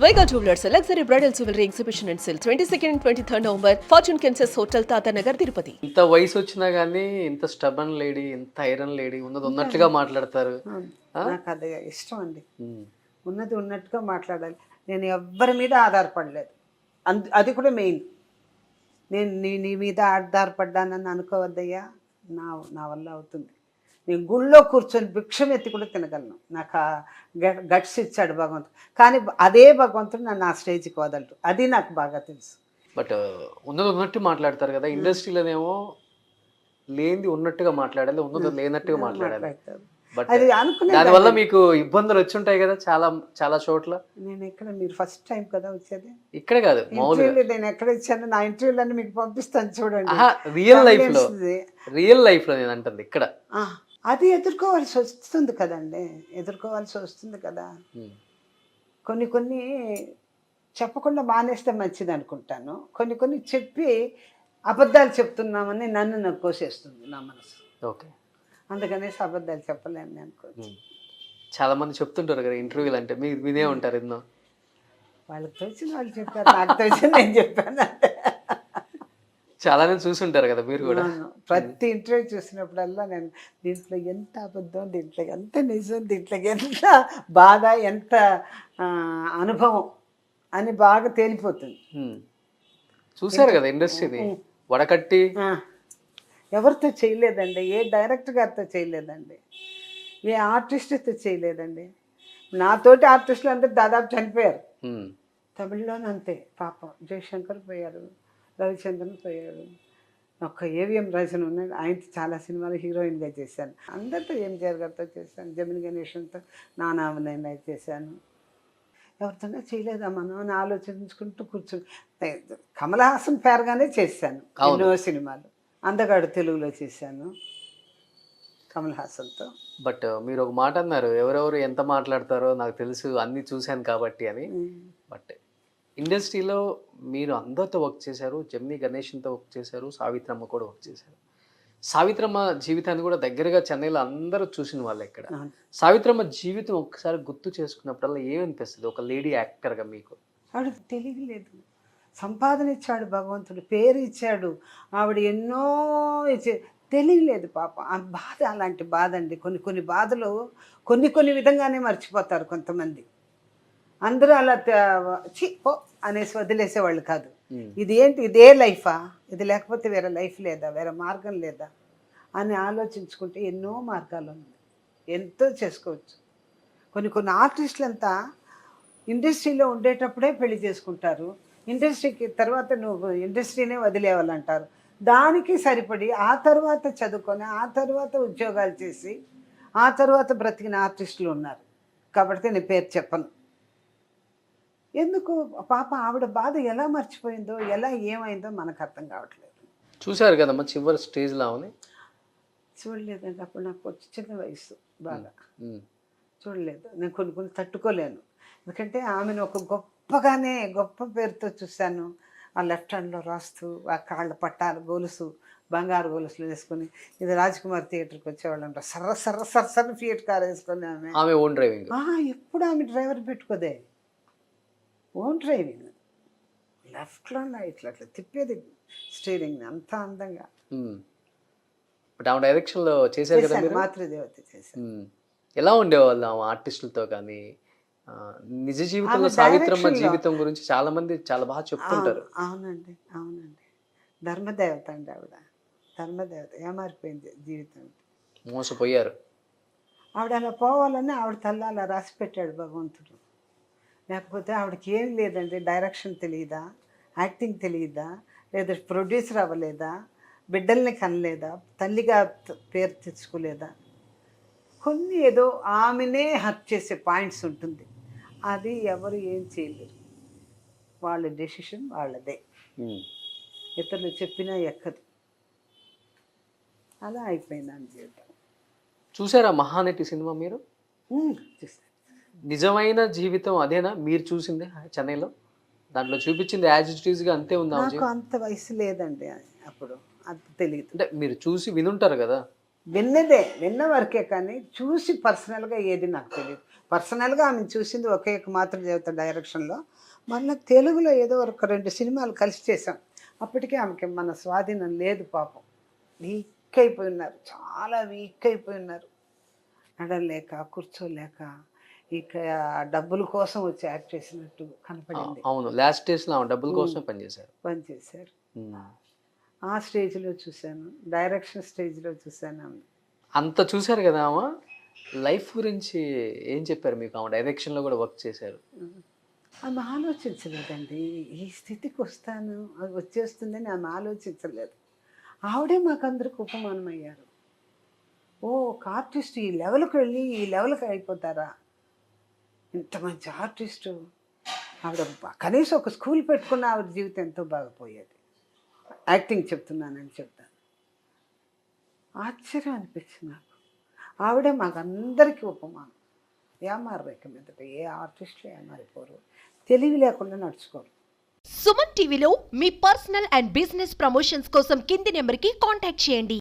Vega Jewelers, a luxury bridal jewelry exhibition and sale 22nd and 23rd November, Fortune Kansas Hotel, Tata Nagar, Tirupati. ఇంత వయసు వచ్చినా కానీ ఇంత stubborn lady, ఇంత iron lady ఉన్నది ఉన్నట్లుగా మాట్లాడతారు. నాకు అది ఇష్టం అండి. ఉమ్, ఉన్నది ఉన్నట్టుగా మాట్లాడాలి. నేను ఎవ్వరి మీద ఆధారపడలేదు. అది కూడా మెయిన్. నేను నీ మీద ఆధారపడ్డానని అనుకోవద్దయ్యా. నా వల్ల అవుతుంది. నేను గుళ్ళో కూర్చొని భిక్షం ఎత్తి కూడా తినగలను. నాకు ఆ గట్స్ ఇచ్చాడు భగవంతుడు. కానీ అదే భగవంతుడు నన్ను ఆ స్టేజ్కి వదలరు. అది నాకు బాగా తెలుసు. బట్ ఉన్నది ఉన్నట్టు మాట్లాడతారు కదా. ఇండస్ట్రీలోనేమో లేనిది ఉన్నట్టుగా మాట్లాడాలి, ఉన్నది లేనట్టుగా మాట్లాడాలి. బట్ అది అనుకునే దానివల్ల మీకు ఇబ్బందులు వచ్చి ఉంటాయి కదా చాలా చాలా చోట్ల. నేను ఎక్కడ, మీరు ఫస్ట్ టైం కదా వచ్చేది, ఇక్కడే కాదు మామూలుగా ఇంటర్వ్యూలు నేను ఎక్కడ ఇచ్చాను. నా ఇంటర్వ్యూలన్నీ మీకు పంపిస్తాను చూడండి. రియల్ లైఫ్ లో నేను అంటుంది ఇక్కడ. అది ఎదుర్కోవాల్సి వస్తుంది కదండి, ఎదుర్కోవాల్సి వస్తుంది కదా. కొన్ని చెప్పకుండా మానేస్తే మంచిది అనుకుంటాను. కొన్ని చెప్పి అబద్ధాలు చెప్తున్నామని నన్ను కోసేస్తుంది నా మనసు. ఓకే, అందుకనేసి అబద్ధాలు చెప్పలేను నేను అనుకోవచ్చు. చాలా మంది చెప్తుంటారు కదా ఇంటర్వ్యూలు అంటే, మీరు వినే ఉంటారు ఎన్నో. వాళ్ళకి తోచిన వాళ్ళు చెప్పారు, నాకు తోచిన నేను చెప్పాను అంటే. చాలానే చూసుంటారు కదా మీరు కూడా. ప్రతి ఇంటర్వ్యూ చూసినప్పుడల్లా నేను దీంట్లో ఎంత అబద్ధం, దీంట్లో ఎంత నిజం, దీంట్లో ఎంత బాధ, ఎంత అనుభవం అని బాగా తేలిపోతుంది. చూసారు కదా ఇండస్ట్రీని వడకట్టి. ఎవరితో చేయలేదండి, ఏ డైరెక్టర్ గారితో చేయలేదండి, ఏ ఆర్టిస్ట్తో చేయలేదండి. నాతోటి ఆర్టిస్టులు అందరూ దాదాపు చనిపోయారు. తమిళ్లోనే అంతే పాపం. జయశంకర్ పోయారు, రవిచంద్రన్ పోయాడు, ఒక్క ఏవిఎం రాజన్ ఉన్నాడు, ఆయనతో చాలా సినిమాలు హీరోయిన్గా చేశాను. అందరితో ఎంజిఆర్ గారితో చేశాను, జమిని గణేషన్తో నానామనైనా చేశాను. ఎవరితోనే చేయలేదమ్మా అని ఆలోచించుకుంటూ కూర్చుని కమల్ హాసన్ పేరుగానే చేశాను ఎన్నో సినిమాలు. అందగాడు తెలుగులో చేశాను కమల్ హాసన్తో. బట్ మీరు ఒక మాట అన్నారు, ఎవరెవరు ఎంత మాట్లాడతారో నాకు తెలుసు, అన్నీ చూశాను కాబట్టి అని. బట్ ఇండస్ట్రీలో మీరు అందరితో వర్క్ చేశారు, జమిని గణేషన్తో వర్క్ చేశారు, సావిత్రమ్మ కూడా వర్క్ చేశారు. సావిత్రమ్మ జీవితాన్ని కూడా దగ్గరగా చెన్నైలో అందరూ చూసిన వాళ్ళు ఇక్కడ. సావిత్రమ్మ జీవితం ఒక్కసారి గుర్తు చేసుకున్నప్పుడల్లా ఏమనిపిస్తుంది ఒక లేడీ యాక్టర్గా మీకు? ఆవిడ తెలియలేదు, సంపాదన ఇచ్చాడు భగవంతుడు, పేరు ఇచ్చాడు, ఆవిడ ఎన్నో ఇచ్చే తెలియలేదు పాప. ఆ బాధ అలాంటి బాధ అండి. కొన్ని బాధలు కొన్ని విధంగానే మర్చిపోతారు కొంతమంది. అందరూ అలా పో అనేసి వదిలేసేవాళ్ళు కాదు. ఇది ఏంటి, ఇదే లైఫా, ఇది లేకపోతే వేరే లైఫ్ లేదా, వేరే మార్గం లేదా అని ఆలోచించుకుంటే ఎన్నో మార్గాలు ఉన్నాయి, ఎంతో చేసుకోవచ్చు. కొన్ని ఆర్టిస్టులు అంతా ఇండస్ట్రీలో ఉండేటప్పుడే పెళ్లి చేసుకుంటారు, ఇండస్ట్రీకి తర్వాత నువ్వు ఇండస్ట్రీనే వదిలేవాలంటారు. దానికి సరిపడి ఆ తర్వాత చదువుకొని ఆ తర్వాత ఉద్యోగాలు చేసి ఆ తర్వాత బ్రతికిన ఆర్టిస్టులు ఉన్నారు. కాబట్టి నేను పేరు చెప్పను. ఎందుకు పాప ఆవిడ బాధ ఎలా మర్చిపోయిందో, ఎలా ఏమైందో మనకు అర్థం కావట్లేదు. చూశారు కదమ్మా చివరి స్టేజ్లో ఆమె? చూడలేదండి, అప్పుడు నాకు చిన్న వయసు, బాగా చూడలేదు. నేను కొన్ని తట్టుకోలేను. ఎందుకంటే ఆమెను ఒక గొప్ప పేరుతో చూశాను. ఆ లెఫ్ట్ హ్యాండ్లో రాస్తూ, ఆ కాళ్ళ పట్టాలు గొలుసు, బంగారు గొలుసులు వేసుకొని, ఇది రాజ్కుమార్ థియేటర్కి వచ్చేవాళ్ళంట, సర్ర ఫియట్ కార్ వేసుకొని ఆమె ఓన్ డ్రైవింగ్. ఎప్పుడు ఆమె డ్రైవర్ పెట్టుకోదే, ఓన్ డ్రైవింగ్, లెఫ్ట్లో ఇట్లా తిప్పేది స్టీరింగ్ అంత అందంగా. డైరెక్షన్లో చేశారు కదా మీరు? మాతృదేవత చేశాను. ఎలా ఉండేవాళ్ళు ఆమె ఆర్టిస్టులతో కానీ? నిజ జీవితంలో సావిత్రమ్మ జీవితం గురించి చాలా మంది చాలా బాగా చెప్తుంటారు. అవునండి, ధర్మదేవత అండి ఆవిడ, ధర్మదేవత. ఏమారిపోయింది జీవితం, మోసపోయారు. ఆవిడ అలా పోవాలని ఆవిడ తల్ల అలా రాసి పెట్టాడు భగవంతుడు. లేకపోతే ఆవిడకి ఏం లేదండి, డైరెక్షన్ తెలియదా, యాక్టింగ్ తెలియదా, లేదా ప్రొడ్యూసర్ అవ్వలేదా, బిడ్డల్ని కనలేదా, తల్లిగా పేరు తెచ్చుకోలేదా, కొన్ని ఏదో ఆమెనే హర్ట్ చేసే పాయింట్స్ ఉంటుంది. అది ఎవరు ఏం చేయలేరు, వాళ్ళ డెసిషన్ వాళ్ళదే, ఇతరులు చెప్పినా ఎక్కదు. అలా అయిపోయింది అని జీవితం. చూసారా మహానటి సినిమా మీరు? చూసాను. నిజమైన జీవితం అదేనా మీరు చూసింది చెన్నైలో? దాంట్లో చూపించింది యాజ్ ఇట్ ఈస్గా అంతే ఉందా? నాకు అంత వయసు లేదండి అప్పుడు, అంత తెలియదు. అంటే మీరు చూసి వినుంటారు కదా? విన్న వరకే కానీ చూసి పర్సనల్గా ఏది నాకు తెలియదు. పర్సనల్గా ఆమె చూసింది ఒకే ఒక మాతృదేవత డైరెక్షన్లో. మళ్ళీ తెలుగులో ఏదో ఒక 2 సినిమాలు కలిసి చేసాం. అప్పటికే ఆమెకి మన స్వాధీనం లేదు పాపం. వీక్ అయిపోయి ఉన్నారు, చాలా వీక్ అయిపోయి ఉన్నారు. నడలేక కూర్చోలేక ఇక డబ్బుల కోసం వచ్చి యాక్ట్ చేసినట్టు కనపడింది. అవును, లాస్ట్ స్టేజ్లో ఆమె డబ్బుల కోసం పనిచేశారు. పనిచేశారు. ఆ స్టేజ్లో చూశాను, డైరెక్షన్ స్టేజ్లో చూశాను ఆమె. అంత చూశారు కదా ఆమె. లైఫ్ గురించి ఏం చెప్పారు మీకు? ఆమె డైరెక్షన్లో కూడా వర్క్ చేశారు. ఆమె ఆలోచించలేదండి. ఈ స్థితికి వస్తాను, అది వచ్చేస్తుందని ఆమె ఆలోచించలేదు. ఆవిడే మాకందరికి ఉపమానం అయ్యారు. ఓ, ఒక ఆర్టిస్ట్ ఈ లెవెల్కి వెళ్ళి ఈ లెవెల్కి అయిపోతారా? ఇంత మంచి ఆర్టిస్టు ఆవిడ. కనీసం ఒక స్కూల్ పెట్టుకున్న ఆవిడ జీవితం ఎంతో బాగుపోయేది. యాక్టింగ్ చెప్తున్నానని చెప్తాను. ఆశ్చర్యం అనిపించింది నాకు. ఆవిడే మాకందరికీ ఉపమానం. ఏమారేక మీదట ఏ ఆర్టిస్టులు ఏమారిపోరు, తెలివి లేకుండా నడుచుకోరు. సుమన్ టీవీలో మీ పర్సనల్ అండ్ బిజినెస్ ప్రమోషన్స్ కోసం కింది నెంబర్కి కాంటాక్ట్ చేయండి.